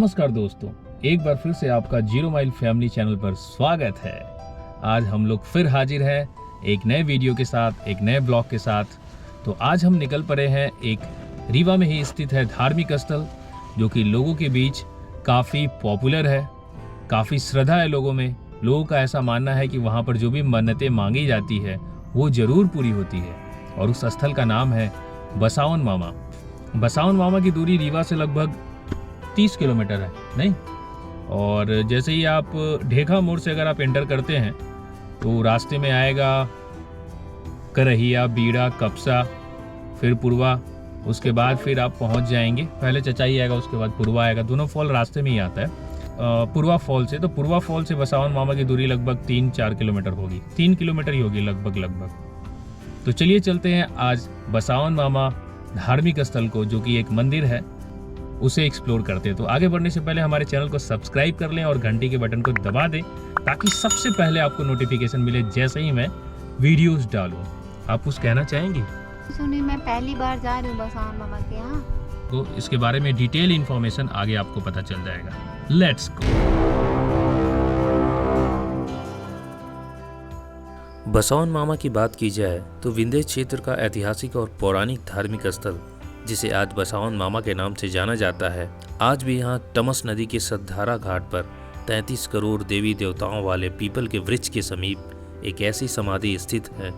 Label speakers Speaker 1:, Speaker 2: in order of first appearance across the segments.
Speaker 1: नमस्कार दोस्तों, एक बार फिर से आपका जीरो माइल फैमिली चैनल पर स्वागत है। आज हम लोग फिर हाजिर हैं एक नए वीडियो के साथ, एक नए ब्लॉग के साथ। तो आज हम निकल पड़े हैं एक रीवा में ही स्थित है धार्मिक स्थल, जो कि लोगों के बीच काफ़ी पॉपुलर है, काफ़ी श्रद्धा है लोगों में। लोगों का ऐसा मानना है कि वहाँ पर जो भी मन्नतें मांगी जाती है वो ज़रूर पूरी होती है। और उस स्थल का नाम है बसावन मामा। बसावन मामा की दूरी रीवा से लगभग 30 किलोमीटर है, नहीं? और जैसे ही आप ढेखा मोड़ से अगर आप एंटर करते हैं तो रास्ते में आएगा करहिया, बीड़ा, कपसा, फिर पुरवा। उसके बाद फिर आप पहुंच जाएंगे, पहले चचाई आएगा, उसके बाद पुरवा आएगा। दोनों फॉल रास्ते में ही आता है पुरवा फॉल से। तो पुरवा फॉल से बसावन मामा की दूरी लगभग 3-4 किलोमीटर होगी, 3 किलोमीटर ही होगी लगभग। तो चलिए चलते हैं आज बसावन मामा धार्मिक स्थल को, जो कि एक मंदिर है, उसे एक्सप्लोर करते हैं। तो आगे बढ़ने से पहले हमारे चैनल को सब्सक्राइब कर लें और घंटी के बटन को दबा दें, ताकि सबसे पहले आपको नोटिफिकेशन मिले जैसे ही मैं वीडियोस डालूं। आप कुछ कहना चाहेंगी?
Speaker 2: सुनिए, मैं पहली बार जा रही हूँ बसावन मामा के यहाँ,
Speaker 1: तो इसके बारे में डिटेल इन्फॉर्मेशन आगे आपको पता चल जाएगा। Let's go.
Speaker 3: बसावन मामा की बात की जाए तो विंध्य क्षेत्र का ऐतिहासिक और पौराणिक धार्मिक स्थल, जिसे आज बसावन मामा के नाम से जाना जाता है, आज भी यहाँ तमस नदी के सतधारा घाट पर 33 करोड़ देवी देवताओं वाले पीपल के वृक्ष के समीप एक ऐसी समाधि स्थित है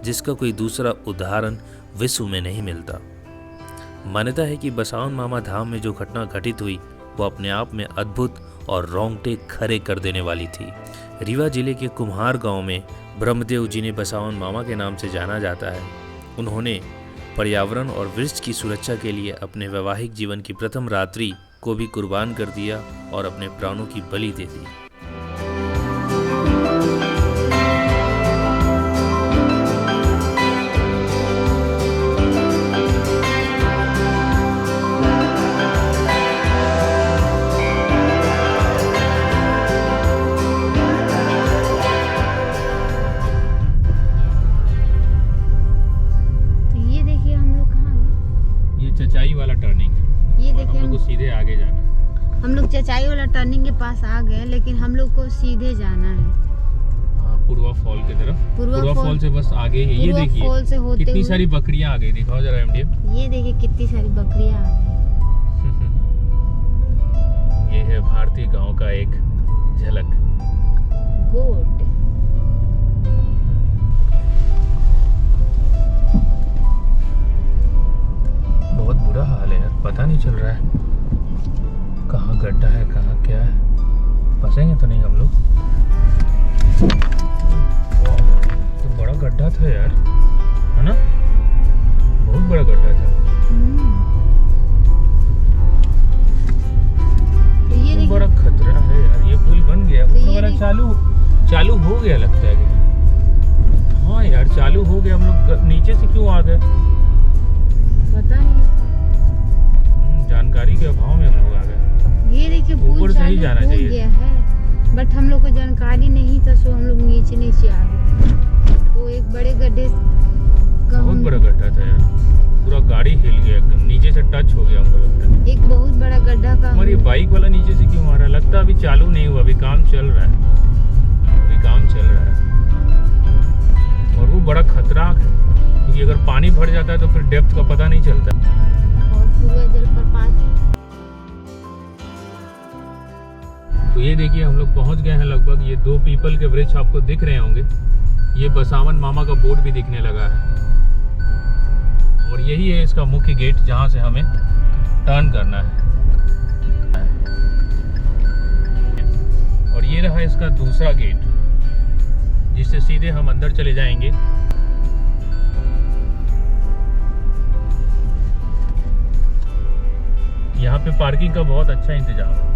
Speaker 3: जिसका कोई दूसरा उदाहरण विश्व में नहीं मिलता। मान्यता है कि बसावन मामा धाम में जो घटना घटित हुई वो अपने आप में अद्भुत और रोंगटे खड़े कर देने वाली थी। रीवा जिले के कुम्हार गांव में ब्रह्मदेव, जिन्हें बसावन मामा के नाम से जाना जाता है, उन्होंने पर्यावरण और वृक्ष की सुरक्षा के लिए अपने वैवाहिक जीवन की प्रथम रात्रि को भी कुर्बान कर दिया और अपने प्राणों की बलि दे दी।
Speaker 1: चचाई वाला टर्निंग है,
Speaker 2: ये देखिए,
Speaker 1: हम लोग को सीधे आगे जाना है।
Speaker 2: हम लोग चचाई वाला टर्निंग के पास आ गए, लेकिन हम लोग को सीधे जाना है
Speaker 1: पुरवा फॉल की तरफ। पुरवा फॉल से बस आगे ही ये देखिए
Speaker 2: फॉल से होते
Speaker 1: कितनी सारी बकरियां आ गई। दिखाओ जरा एमडीएम।
Speaker 2: ये देखिए कितनी सारी बकरियां आ गई।
Speaker 1: ये है भारतीय गांव का एक झलक।
Speaker 2: गोट।
Speaker 1: बहुत बुरा हाल है यार, पता नहीं चल रहा है कहाँ गड्ढा है, कहाँ क्या है। फंसेंगे तो नहीं हम लोग? तो बड़ा गड्ढा था यार, है ना? बहुत बड़ा गड्ढा था।
Speaker 2: तो ये देखिए,
Speaker 1: बड़ा खतरा है यार। ये पुल बन गया,
Speaker 2: तो
Speaker 1: ऊपर वाला चालू हो गया लगता है कि हाँ यार, चालू हो गया। हम लोग नीचे से क्यों आ गए
Speaker 2: पता नहीं।
Speaker 1: जानकारी के अभाव में हम लोग आ गए।
Speaker 2: ये देखिए
Speaker 1: ऊपर से ही जाना
Speaker 2: हो
Speaker 1: चाहिए
Speaker 2: गया है, बट हम लोग को जानकारी नहीं था, सो हम लोग नीचे आ गए। तो एक बड़े गड्ढे,
Speaker 1: बहुत बड़ा गड्ढा था यार, पूरा गाड़ी हिल गया एकदम, नीचे से टच हो गया हमको लगता है।
Speaker 2: एक बहुत बड़ा गड्ढा का।
Speaker 1: हमारी बाइक वाला नीचे से क्यों आ रहा है? लगता है अभी चालू नहीं हुआ, अभी काम चल रहा है। और वो बड़ा खतरनाक है, क्योंकि अगर पानी भर जाता है तो फिर डेप्थ का पता नहीं चलता।
Speaker 2: और पूरा जलप्रपात।
Speaker 1: तो ये देखिए हम लोग पहुंच गए हैं लगभग। ये 2 पीपल के वृक्ष आपको दिख रहे होंगे। ये बसावन मामा का बोर्ड भी दिखने लगा है, और यही है इसका मुख्य गेट, जहां से हमें टर्न करना है। और ये रहा इसका दूसरा गेट, जिससे सीधे हम अंदर चले जाएंगे। यहाँ पे पार्किंग का बहुत अच्छा इंतजाम है।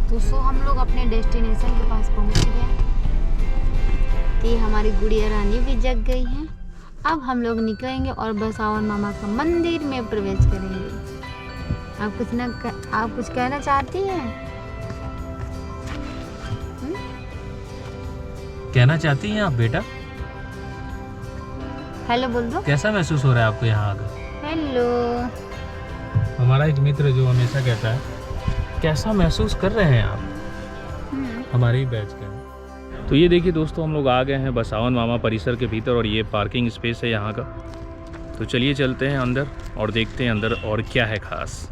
Speaker 2: तो हम लोग अपने डेस्टिनेशन के पास पहुंच गए कि हमारी गुड़िया रानी भी जग गई हैं। अब हम लोग निकलेंगे और बसावन मामा का मंदिर में प्रवेश करेंगे। आप कुछ कहना चाहती हैं?
Speaker 1: कहना चाहती हैं आप बेटा?
Speaker 2: हेलो बोल दो।
Speaker 1: कैसा महसूस हो रहा है आपको यहाँ आकर?
Speaker 2: हेलो।
Speaker 1: हमारा एक मित्र जो हमेशा कहता है कैसा महसूस कर रहे हैं आप? हमारे ही बैच का। तो ये देखिए दोस्तों, हम लोग आ गए हैं बसावन मामा परिसर के भीतर और ये पार्किंग स्पेस है यहाँ का। तो चलिए चलते हैं अंदर और देखते हैं अंदर और क्या है ख़ास।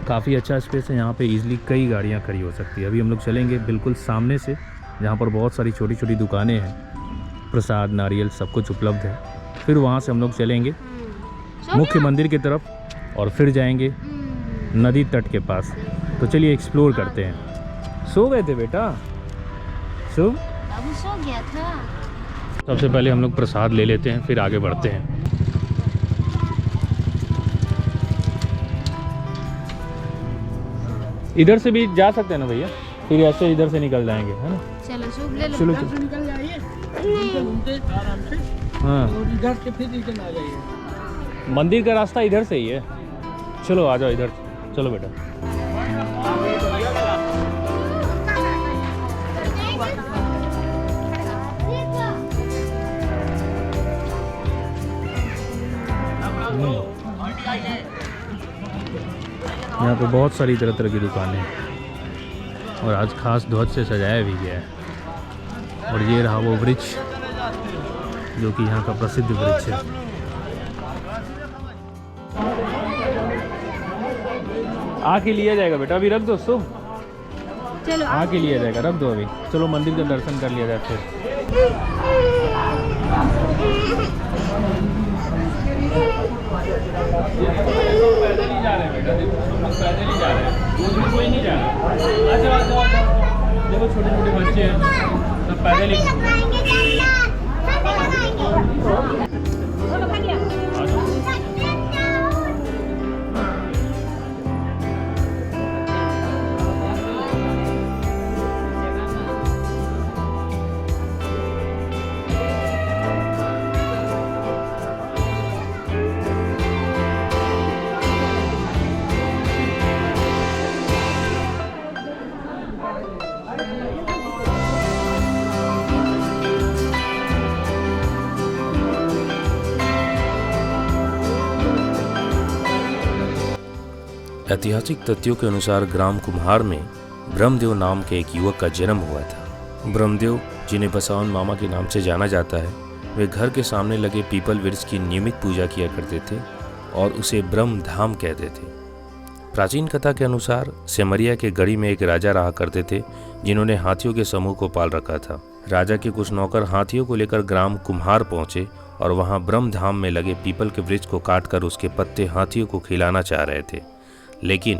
Speaker 1: काफ़ी अच्छा स्पेस है, यहाँ पे इजीली कई गाड़ियाँ खड़ी हो सकती है। अभी हम लोग चलेंगे बिल्कुल सामने से, जहाँ पर बहुत सारी छोटी छोटी दुकानें हैं, प्रसाद नारियल सब कुछ उपलब्ध है। फिर वहाँ से हम लोग चलेंगे मुख्य मंदिर की तरफ और फिर जाएंगे नदी तट के पास। तो चलिए एक्सप्लोर करते हैं। सो गए थे बेटा? शुभ
Speaker 2: अब सो गया था।
Speaker 1: सबसे पहले हम लोग प्रसाद ले लेते हैं, फिर आगे बढ़ते हैं। इधर से भी जा सकते हैं ना भैया? फिर ऐसे इधर से निकल जाएंगे, है ना?
Speaker 2: चलो शुभ ले लो।
Speaker 1: चलो
Speaker 4: इधर से
Speaker 1: चलो।
Speaker 4: निकल जाइए, घूमते आराम से,
Speaker 1: हाँ,
Speaker 4: और इधर से फिर रिटर्न आ जाइए।
Speaker 1: मंदिर का रास्ता इधर से ही है। चलो आ जाओ इधर, चलो बेटा। यहाँ पे बहुत सारी तरह तरह की दुकानें हैं और आज खास ध्वज से सजाया भी गया है। और ये रहा वो वृक्ष जो कि यहाँ का प्रसिद्ध वृक्ष है। आके लिया जाएगा बेटा, अभी रख दो शुभ।
Speaker 2: चलो
Speaker 1: आके लिया जाएगा, रख दो अभी। चलो मंदिर का दर्शन कर लिया जाए फिर। पैदल ही जा रहे हैं बेटा, देखो सब लोग पैदल ही जा रहे हैं, दूर में कोई नहीं जा रहा। अच्छा अच्छा अच्छा, देखो छोटे छोटे बच्चे हैं, सब पैदल ही।
Speaker 3: ऐतिहासिक तथ्यों के अनुसार ग्राम कुम्हार में ब्रह्मदेव नाम के एक युवक का जन्म हुआ था। ब्रह्मदेव, जिन्हें बसावन मामा के नाम से जाना जाता है, वे घर के सामने लगे पीपल वृक्ष की नियमित पूजा किया करते थे और उसे ब्रह्म धाम कहते थे। प्राचीन कथा के अनुसार सेमरिया के गढ़ी में एक राजा रहा करते थे जिन्होंने हाथियों के समूह को पाल रखा था। राजा के कुछ नौकर हाथियों को लेकर ग्राम कुम्हार पहुंचे और वहां ब्रह्म धाम में लगे पीपल के वृक्ष को काटकर उसके पत्ते हाथियों को खिलाना चाह रहे थे, लेकिन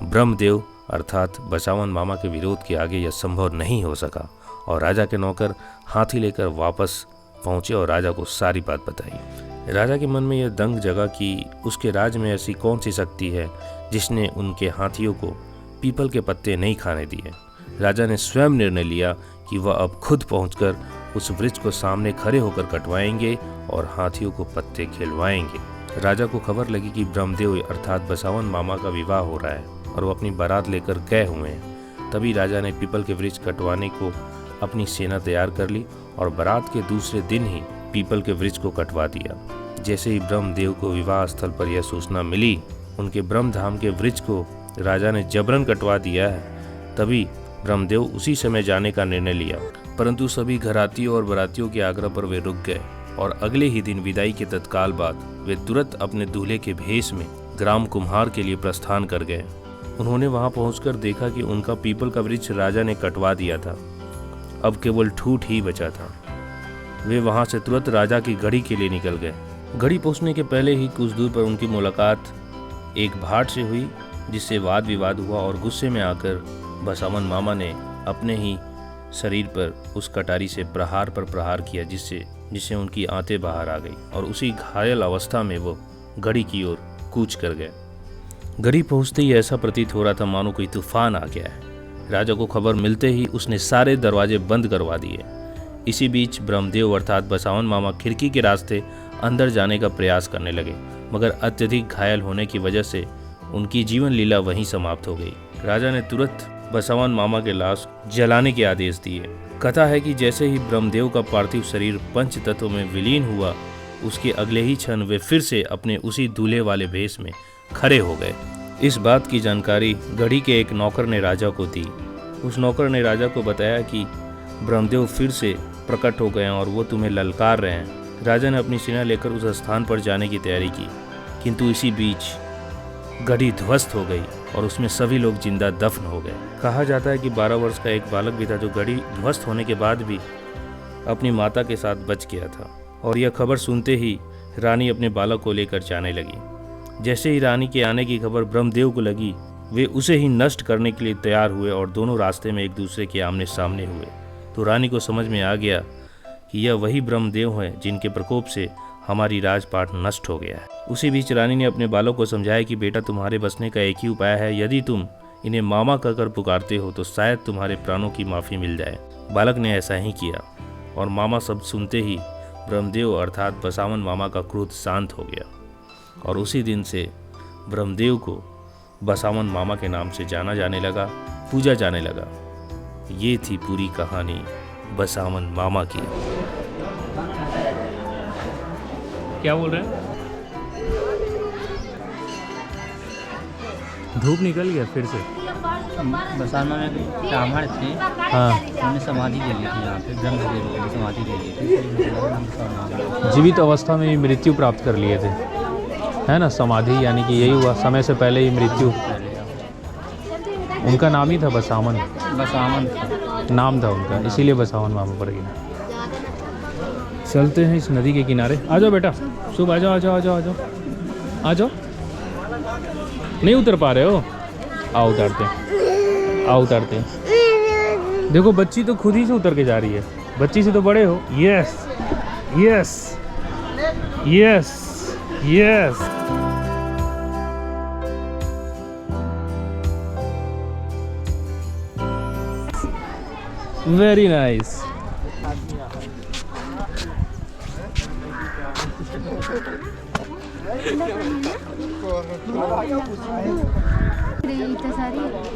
Speaker 3: ब्रह्मदेव अर्थात बसावन मामा के विरोध के आगे यह संभव नहीं हो सका और राजा के नौकर हाथी लेकर वापस पहुंचे और राजा को सारी बात बताई। राजा के मन में यह दंग जगा कि उसके राज में ऐसी कौन सी शक्ति है जिसने उनके हाथियों को पीपल के पत्ते नहीं खाने दिए। राजा ने स्वयं निर्णय लिया कि वह अब खुद पहुंचकर उस वृक्ष को सामने खड़े होकर कटवाएंगे और हाथियों को पत्ते खिलवाएंगे। राजा को खबर लगी कि ब्रह्मदेव अर्थात बसावन मामा का विवाह हो रहा है और वो अपनी बारात लेकर गए हुए हैं। तभी राजा ने पीपल के वृक्ष कटवाने को अपनी सेना तैयार कर ली और बारात के दूसरे दिन ही पीपल के वृक्ष को कटवा दिया। जैसे ही ब्रह्मदेव को विवाह स्थल पर यह सूचना मिली, उनके ब्रह्मधाम के वृक्ष को राजा ने जबरन कटवा दिया है। तभी ब्रह्मदेव उसी समय जाने का निर्णय लिया, परंतु सभी घरातियों और बारातियों के आग्रह पर वे रुक गए और अगले ही दिन विदाई के तत्काल बाद वे तुरंत अपने दूल्हे के भेष में ग्राम कुम्हार के लिए प्रस्थान कर गए। उन्होंने वहां पहुंचकर देखा कि उनका पीपल का वृक्ष राजा ने कटवा दिया था, अब केवल ठूठ ही बचा था। वे वहां से तुरंत राजा की गढ़ी के लिए निकल गए। गढ़ी पहुंचने के पहले ही कुछ दूर पर उनकी मुलाकात एक भाट से हुई, जिससे वाद विवाद हुआ और गुस्से में आकर बसावन मामा ने अपने ही शरीर पर उस कटारी से प्रहार पर प्रहार किया, जिससे उनकी आंतें बाहर आ गई और उसी घायल अवस्था में वो गढ़ी की ओर कूच कर गए। गढ़ी पहुंचते ही ऐसा प्रतीत हो रहा था मानो कोई तूफान आ गया है। राजा को खबर मिलते ही उसने सारे दरवाजे बंद करवा दिए। इसी बीच ब्रह्मदेव अर्थात बसावन मामा खिड़की के रास्ते अंदर जाने का प्रयास करने लगे, मगर अत्यधिक घायल होने की वजह से उनकी जीवन लीला वहीं समाप्त हो गई। राजा ने तुरंत बसावन मामा के लाश जलाने के आदेश दिए। कथा है कि जैसे ही ब्रह्मदेव का पार्थिव शरीर पंच तत्वों में विलीन हुआ, उसके अगले ही क्षण वे फिर से अपने उसी दूल्हे वाले भेष में खड़े हो गए इस बात की जानकारी गढ़ी के एक नौकर ने राजा को दी। उस नौकर ने राजा को बताया कि ब्रह्मदेव फिर से प्रकट हो गए हैं और वो तुम्हें ललकार रहे हैं। राजा ने अपनी सेना लेकर उस स्थान पर जाने की तैयारी की, किंतु इसी बीच गढ़ी ध्वस्त हो गई और उसमें सभी लोग जिंदा दफन हो गए। कहा जाता है कि 12 वर्ष का एक बालक भी था जो गढ़ी ध्वस्त होने के बाद भी अपनी माता के साथ बच गया था। और यह खबर सुनते ही रानी अपने बालक को लेकर जाने लगी। जैसे ही रानी के आने की खबर ब्रह्मदेव को लगी, वे उसे ही नष्ट करने के लिए तैयार हुए और दोनों रास्ते में एक दूसरे के आमने सामने हुए। तो रानी को समझ में आ गया कि यह वही ब्रह्मदेव हैं जिनके प्रकोप से हमारी राजपाट नष्ट हो गया है। उसी बीच रानी ने अपने बालक को समझाया कि बेटा, तुम्हारे बचने का एक ही उपाय है, यदि तुम इन्हें मामा कहकर पुकारते हो तो शायद तुम्हारे प्राणों की माफ़ी मिल जाए। बालक ने ऐसा ही किया और मामा शब्द सुनते ही ब्रह्मदेव अर्थात बसावन मामा का क्रोध शांत हो गया और उसी दिन से ब्रह्मदेव को बसावन मामा के नाम से जाना जाने लगा, पूजा जाने लगा। ये थी पूरी कहानी बसावन मामा की।
Speaker 1: क्या बोल रहे हैं? धूप निकल गया फिर से।
Speaker 4: बसाना में ब्राह्मण थे,
Speaker 1: हाँ,
Speaker 4: उन्होंने समाधि ले ली थी यहाँ पे, ब्रह्म ले ली थी, समाधि ले ली थी, इसलिए नाम बसाना है।
Speaker 1: जीवित अवस्था में ही मृत्यु प्राप्त कर लिए थे, है ना? समाधि यानी कि यही हुआ, समय से पहले ही मृत्यु। उनका नाम ही था बसावन,
Speaker 4: बसावन
Speaker 1: नाम था उनका, इसीलिए बसावन मामा पड़ गया। चलते हैं इस नदी के किनारे। आ जाओ बेटा, शुभ आ जाओ आ जाओ आ जाओ आ जाओ आ जाओ। नहीं उतर पा रहे हो? आओ उतारते हैं, आओ उतारते हैं। देखो बच्ची तो खुद ही से उतर के जा रही है, बच्ची से तो बड़े हो। Yes yes yes yes. Very nice.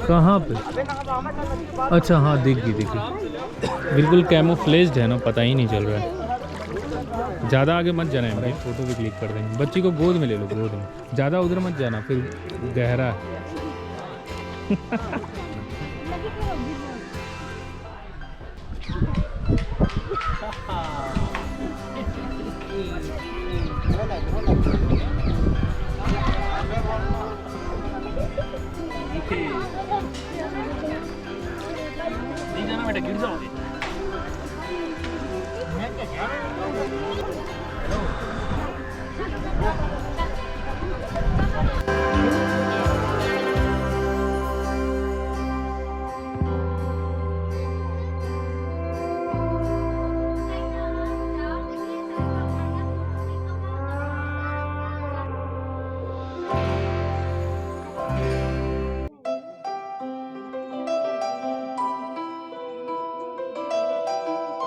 Speaker 1: कहाँ पे? अच्छा हाँ, दिख गई दिख गई। बिल्कुल कैमोफ्लेज्ड है ना, पता ही नहीं चल रहा है। ज़्यादा आगे मत जाना है भाई, फ़ोटो भी क्लिक कर देंगे। बच्ची को गोद में ले लो, गोद में। ज़्यादा उधर मत जाना, फिर गहरा है।
Speaker 4: नहीं जाना बेटा, गिर जाओगे।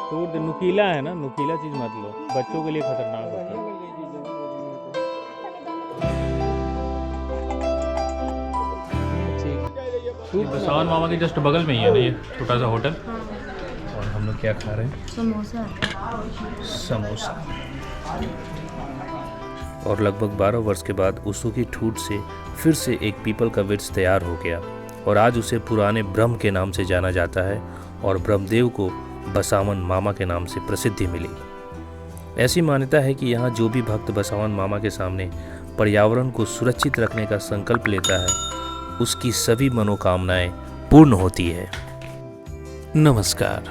Speaker 1: तोड़ दे, नुकीला है ना, नुकीला चीज़ मत लो, बच्चों के लिए खतरनाक होता है। ठीक, बसावन मामा के जस्ट बगल में ही है ना ये छोटा सा होटल। और हम लोग क्या खा रहे हैं?
Speaker 2: समोसा।
Speaker 1: समोसा।
Speaker 3: और लगभग 12 वर्ष के बाद उस सूखी ठूठ से फिर से एक पीपल का वृक्ष तैयार हो गया और आज उसे पुराने ब्रह्म के नाम से जाना जाता है और ब्रह्मदेव को बसावन मामा के नाम से प्रसिद्धि मिली। ऐसी मान्यता है कि यहाँ जो भी भक्त बसावन मामा के सामने पर्यावरण को सुरक्षित रखने का संकल्प लेता है, उसकी सभी मनोकामनाएं पूर्ण होती है। नमस्कार।